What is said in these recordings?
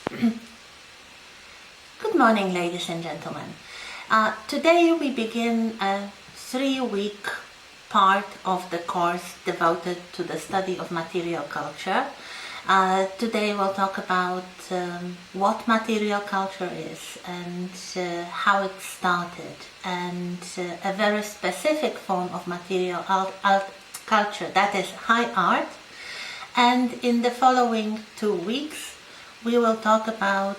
Good morning, ladies and gentlemen. Today we begin a 3-week part of the course devoted to the study of material culture. Today we'll talk about what material culture is and how it started, and a very specific form of material culture, that is high art. And in the following 2 weeks we will talk about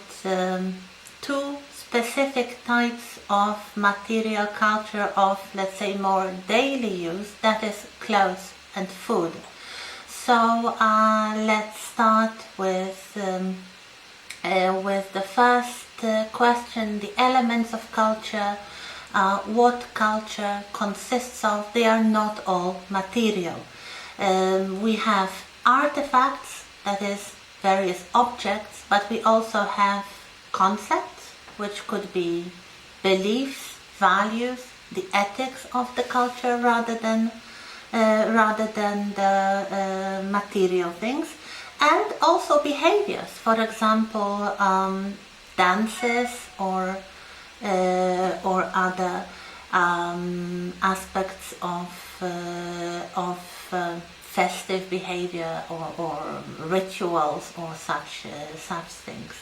two specific types of material culture of, let's say, more daily use, that is clothes and food. So let's start with the first question, the elements of culture. What culture consists of? They are not all material. We have artifacts, that is various objects, but we also have concepts, which could be beliefs, values, the ethics of the culture rather than the material things, and also behaviors. For example, dances or other aspects of festive behavior or rituals or such things.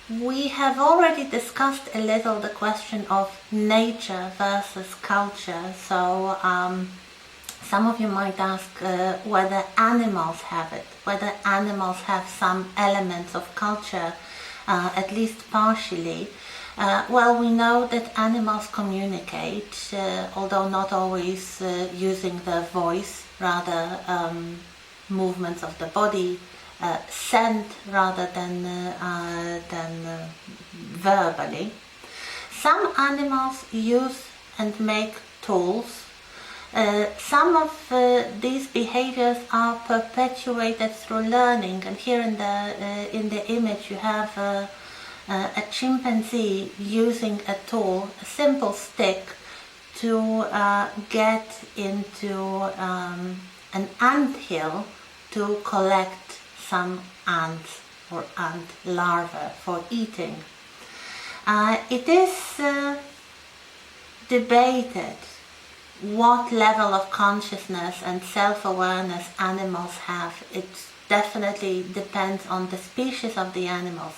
We have already discussed a little the question of nature versus culture. So some of you might ask whether animals have it, whether animals have some elements of culture, at least partially. Well, we know that animals communicate, although not always using their voice, rather movements of the body, scent rather than verbally. Some animals use and make tools. Some of these behaviors are perpetuated through learning, and here in the image you have a chimpanzee using a tool, a simple stick, to get into an anthill to collect some ants or ant larvae for eating. It is debated what level of consciousness and self-awareness animals have. It definitely depends on the species of the animals.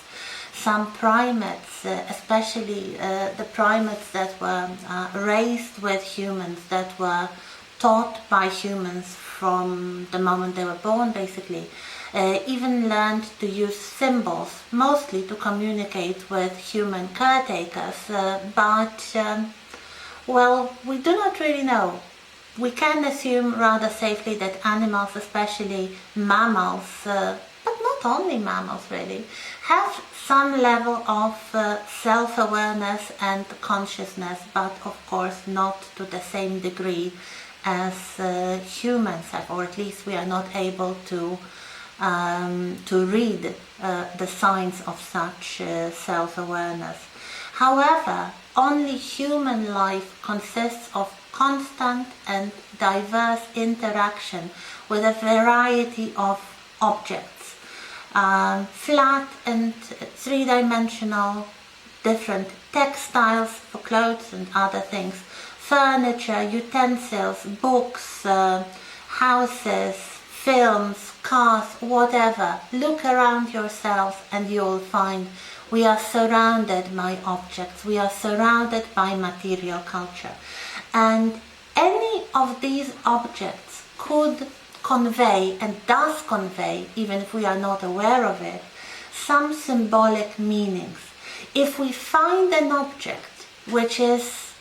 Some primates, especially the primates that were raised with humans, that were taught by humans from the moment they were born, basically, even learned to use symbols, mostly to communicate with human caretakers, but well, we do not really know. We can assume rather safely that animals, especially mammals, but not only mammals really, have some level of self-awareness and consciousness, but of course not to the same degree as humans have, or at least we are not able to read the signs of such self-awareness. However, only human life consists of constant and diverse interaction with a variety of objects, flat and three-dimensional, different textiles for clothes and other things, furniture, utensils, books, houses, films, cars, whatever. Look around yourself and you'll find we are surrounded by objects, we are surrounded by material culture. And any of these objects could convey, and does convey, even if we are not aware of it, some symbolic meanings. If we find an object which is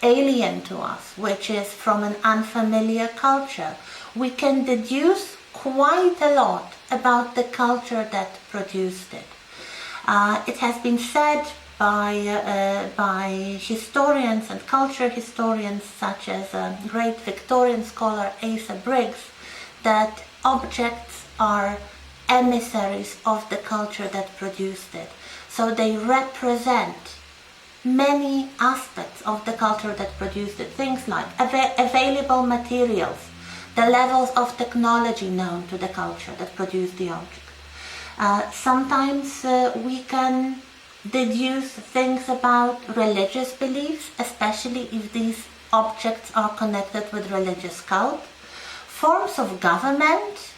alien to us, which is from an unfamiliar culture, we can deduce quite a lot about the culture that produced it. It has been said by historians and culture historians such as great Victorian scholar Asa Briggs, that objects are emissaries of the culture that produced it. So they represent many aspects of the culture that produced it. Things like available materials, the levels of technology known to the culture that produced the object, Sometimes we can deduce things about religious beliefs, especially if these objects are connected with religious cult. Forms of government,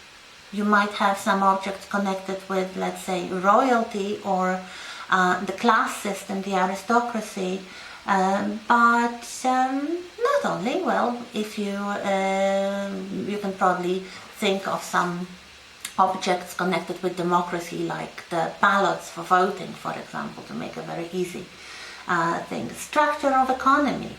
you might have some objects connected with, let's say, royalty or the class system, the aristocracy, but not only. Well, if you can probably think of some objects connected with democracy, like the ballots for voting, for example, to make a very easy thing. Structure of economy,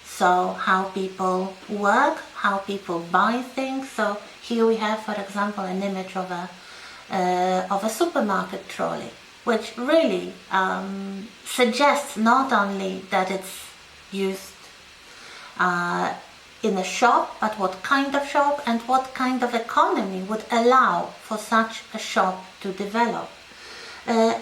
so how people work, how people buy things. So here we have, for example, an image of a supermarket trolley, which really suggests not only that it's used in a shop, but what kind of shop and what kind of economy would allow for such a shop to develop.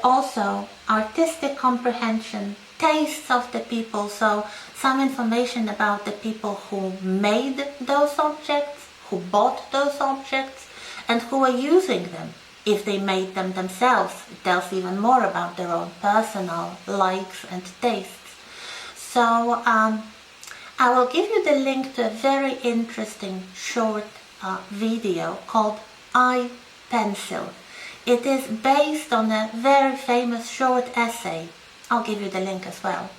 Also, artistic comprehension, tastes of the people, so some information about the people who made those objects, who bought those objects, and who were using them. If they made them themselves, it tells even more about their own personal likes and tastes. So I will give you the link to a very interesting short video called iPencil. It is based on a very famous short essay, I'll give you the link as well,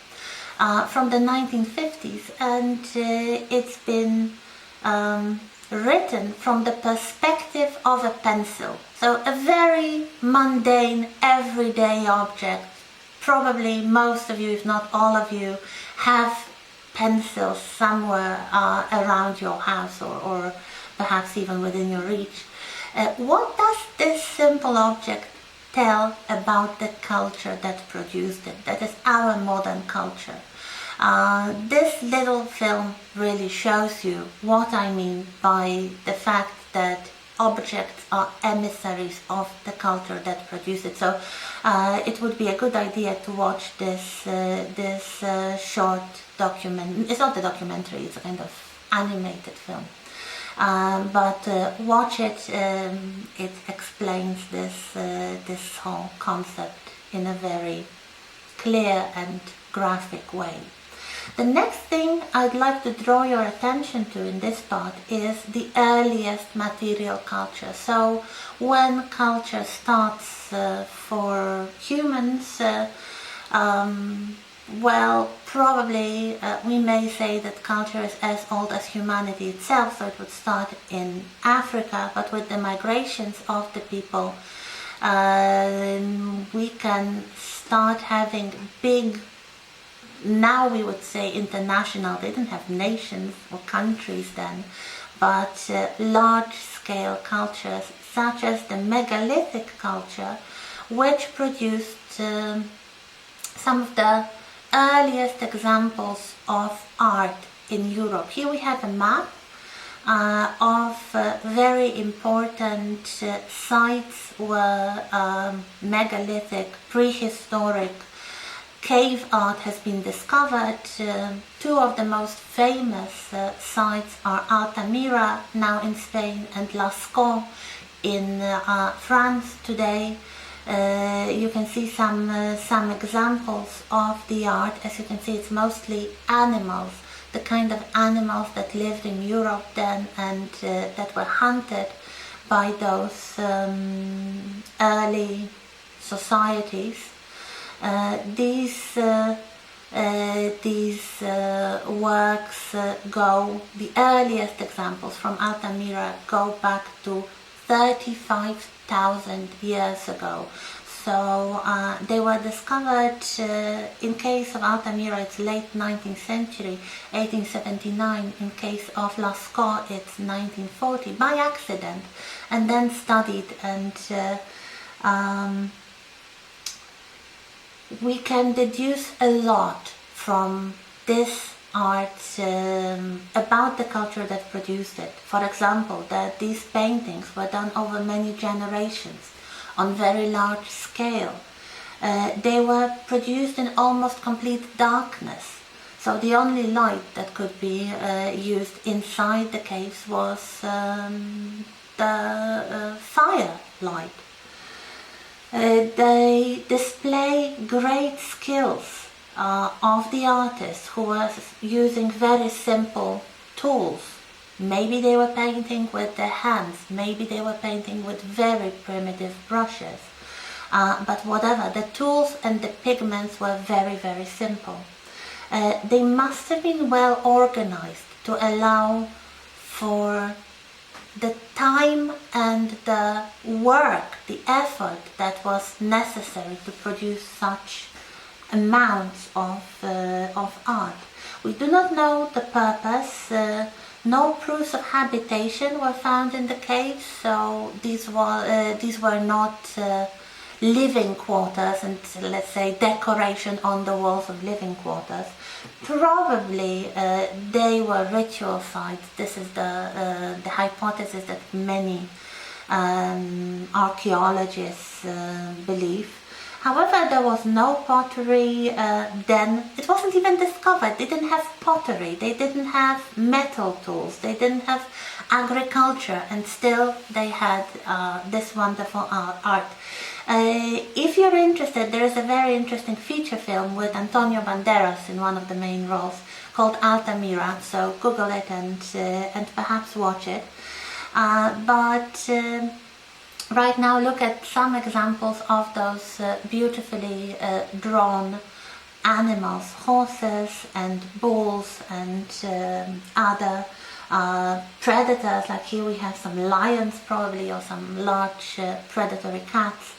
from the 1950s, and it's been written from the perspective of a pencil. So a very mundane, everyday object. Probably most of you, if not all of you, have pencils somewhere around your house or perhaps even within your reach. What does this simple object tell about the culture that produced it? That is our modern culture. This little film really shows you what I mean by the fact that objects are emissaries of the culture that produced it. So it would be a good idea to watch this short document. It's not a documentary, it's a kind of animated film. But watch it. It explains this whole concept in a very clear and graphic way. The next thing I'd like to draw your attention to in this part is the earliest material culture. So when culture starts for humans, well, probably we may say that culture is as old as humanity itself, so it would start in Africa, but with the migrations of the people, we can start having big, now we would say international, they didn't have nations or countries then, but large-scale cultures such as the megalithic culture, which produced some of the earliest examples of art in Europe. Here we have a map of very important sites where megalithic, prehistoric cave art has been discovered. Two of the most famous sites are Altamira, now in Spain, and Lascaux in France today. You can see some examples of the art. As you can see, it's mostly animals, the kind of animals that lived in Europe then and that were hunted by those early societies. These works go, the earliest examples from Altamira go back to 35,000 years ago. So they were discovered, in case of Altamira it's late 19th century, 1879, in case of Lascaux it's 1940, by accident, and then studied, and we can deduce a lot from this art about the culture that produced it. For example, that these paintings were done over many generations on very large scale. They were produced in almost complete darkness. So the only light that could be used inside the caves was the fire light. They display great skills of the artist who was using very simple tools. Maybe they were painting with their hands, maybe they were painting with very primitive brushes. But whatever, the tools and the pigments were very, very simple. They must have been well organized to allow for the time and the work, the effort that was necessary to produce such amounts of art. We do not know the purpose. No proofs of habitation were found in the caves, so these were not living quarters and, let's say, decoration on the walls of living quarters. Probably they were ritual sites. This is the hypothesis that many archaeologists believe. However, there was no pottery then. It wasn't even discovered. They didn't have pottery. They didn't have metal tools. They didn't have agriculture, and still they had this wonderful art. If you're interested, there is a very interesting feature film with Antonio Banderas in one of the main roles called Altamira, so Google it and perhaps watch it. But right now look at some examples of those beautifully drawn animals, horses and bulls and other predators. Like here we have some lions probably, or some large predatory cats.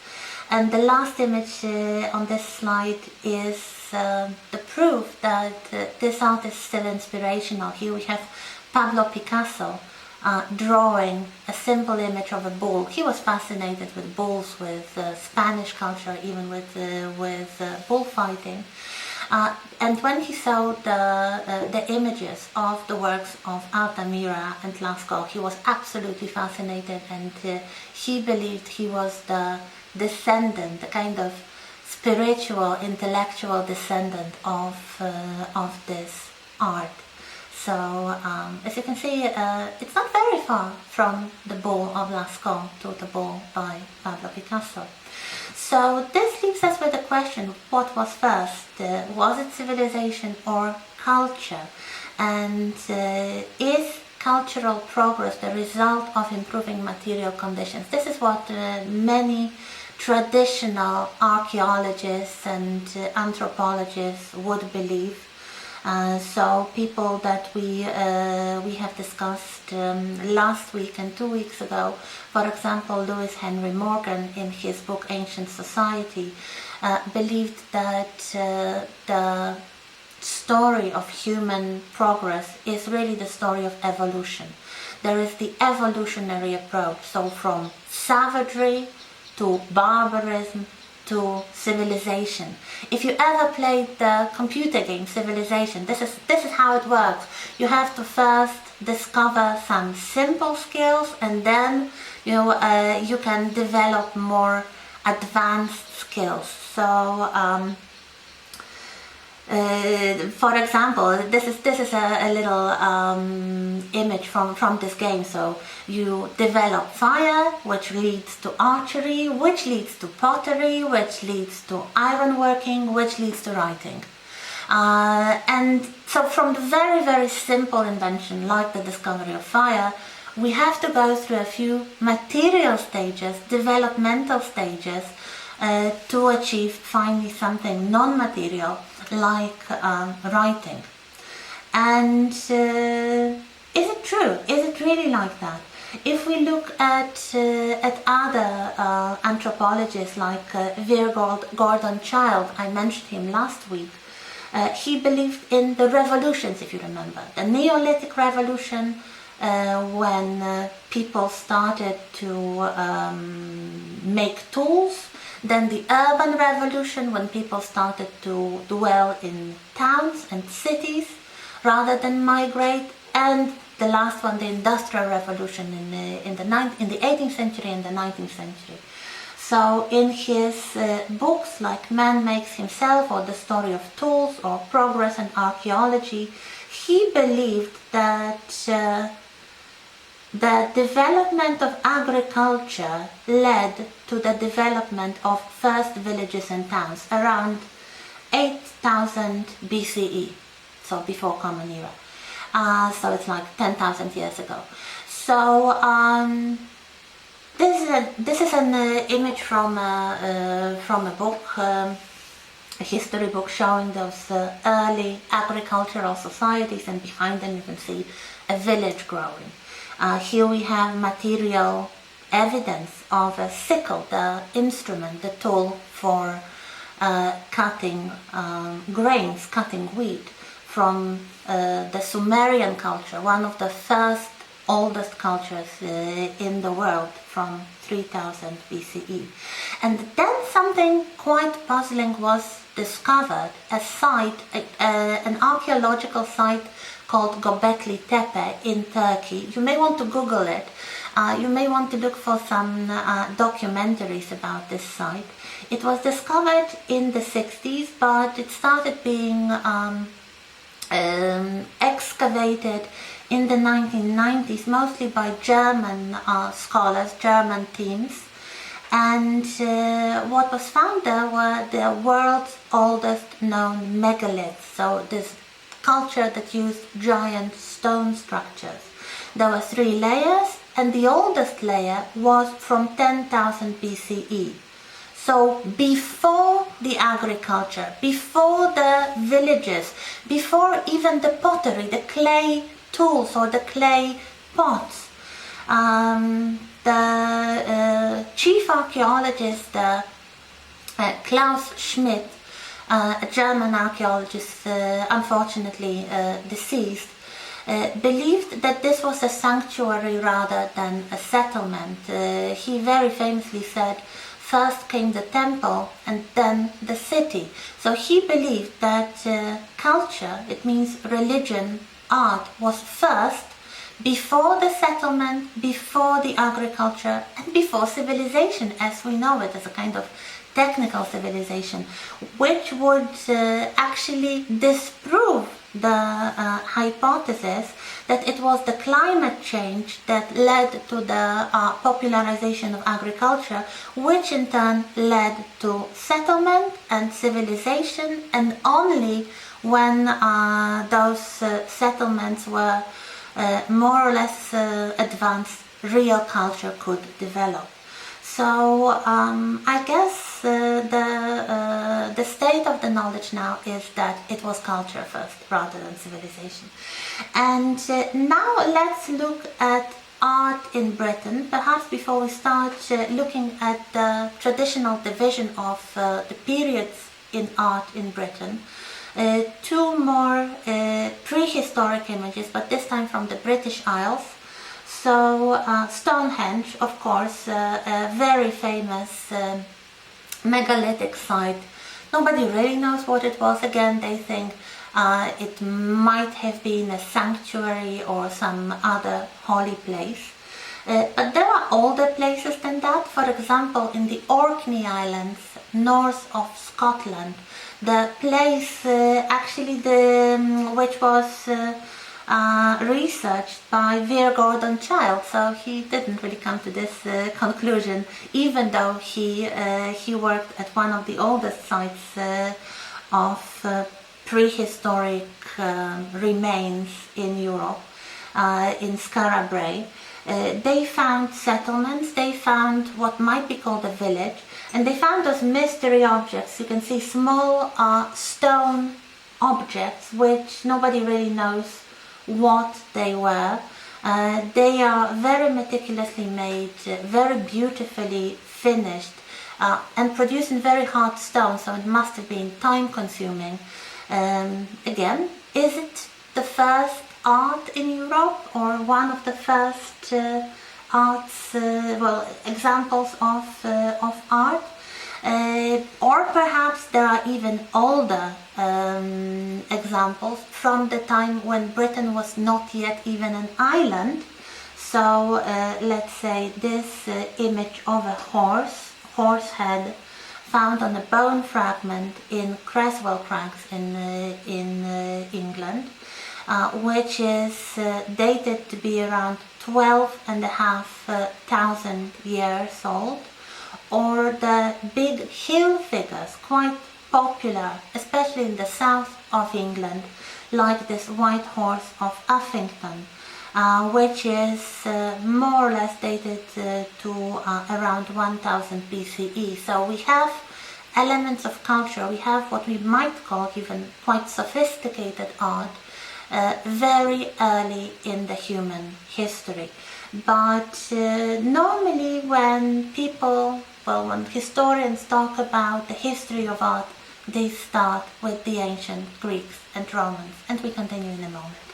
And the last image on this slide is the proof that this art is still inspirational. Here we have Pablo Picasso drawing a simple image of a bull. He was fascinated with bulls, with Spanish culture, even with bullfighting. And when he saw the images of the works of Altamira and Lascaux, he was absolutely fascinated, and he believed he was the descendant, the kind of spiritual, intellectual descendant of this art. So as you can see, it's not very far from the bull of Lascaux to the bull by Pablo Picasso. So this leaves us with the question, what was first? Was it civilization or culture? And is cultural progress the result of improving material conditions? This is what many traditional archaeologists and anthropologists would believe. So people that we have discussed last week and 2 weeks ago, for example, Lewis Henry Morgan in his book Ancient Society, believed that the story of human progress is really the story of evolution. There is the evolutionary approach, so from savagery to barbarism to civilization. If you ever played the computer game Civilization, this is how it works. You have to first discover some simple skills, and then you can develop more advanced skills. So for example, this is a little image from this game. So you develop fire, which leads to archery, which leads to pottery, which leads to ironworking, which leads to writing. And so from the very, very simple invention, like the discovery of fire, we have to go through a few material stages, developmental stages, to achieve finally something non-material like writing. And is it true? Is it really like that? If we look at other anthropologists like Vere Gordon Childe, I mentioned him last week, he believed in the revolutions, if you remember. The Neolithic Revolution, when people started to make tools. Then the urban revolution, when people started to dwell in towns and cities rather than migrate. And the last one, the industrial revolution in the 18th century and the 19th century. So in his books like Man Makes Himself, or The Story of Tools, or Progress and Archaeology, he believed that the development of agriculture led to the development of first villages and towns around 8000 BCE, so before Common Era. So it's like 10,000 years ago. So this is an image from a book, a history book showing those early agricultural societies, and behind them you can see a village growing. Here we have material evidence of a sickle, the instrument, the tool for cutting grains, cutting wheat, from the Sumerian culture, one of the first oldest cultures in the world, from 3000 BCE. And then something quite puzzling was discovered, a site, an archaeological site called Göbekli Tepe in Turkey. You may want to Google it. You may want to look for some documentaries about this site. It was discovered in the 60s, but it started being excavated in the 1990s, mostly by German scholars, German teams. And what was found there were the world's oldest known megaliths, so this culture that used giant stone structures. There were 3 layers, and the oldest layer was from 10,000 BCE. So before the agriculture, before the villages, before even the pottery, the clay tools or the clay pots, the chief archaeologist Klaus Schmidt, a German archaeologist, unfortunately deceased, believed that this was a sanctuary rather than a settlement. He very famously said, first came the temple and then the city. So he believed that culture, it means religion, art, was first, before the settlement, before the agriculture, and before civilization as we know it, as a kind of technical civilization, which would actually disprove the hypothesis that it was the climate change that led to the popularization of agriculture, which in turn led to settlement and civilization, and only when those settlements were more or less advanced, real culture could develop. So I guess the state of the knowledge now is that it was culture first rather than civilization. And now let's look at art in Britain. Perhaps before we start looking at the traditional division of the periods in art in Britain, 2 more prehistoric images, but this time from the British Isles. So Stonehenge, of course, a very famous megalithic site. Nobody really knows what it was. Again, they think it might have been a sanctuary or some other holy place. But there are older places than that. For example, in the Orkney Islands, north of Scotland, the place which was researched by Weir Gordon Childe, so he didn't really come to this conclusion, even though he worked at one of the oldest sites of prehistoric remains in Europe, in Skara Brae. They found settlements, they found what might be called a village, and they found those mystery objects. You can see small stone objects which nobody really knows what they were. They are very meticulously made, very beautifully finished, and produced in very hard stone, so it must have been time consuming. Again, is it the first art in Europe, or one of the first examples of art? Or perhaps there are even older examples from the time when Britain was not yet even an island. So let's say this image of a horse head, found on a bone fragment in Creswell Crags in England. which is dated to be around 12,500 years old, or the big hill figures, quite popular, especially in the south of England, like this White Horse of Uffington, which is more or less dated to around 1000 BCE. So we have elements of culture, we have what we might call even quite sophisticated art very early in the human history. But normally when when historians talk about the history of art, they start with the ancient Greeks and Romans, and we continue in a moment.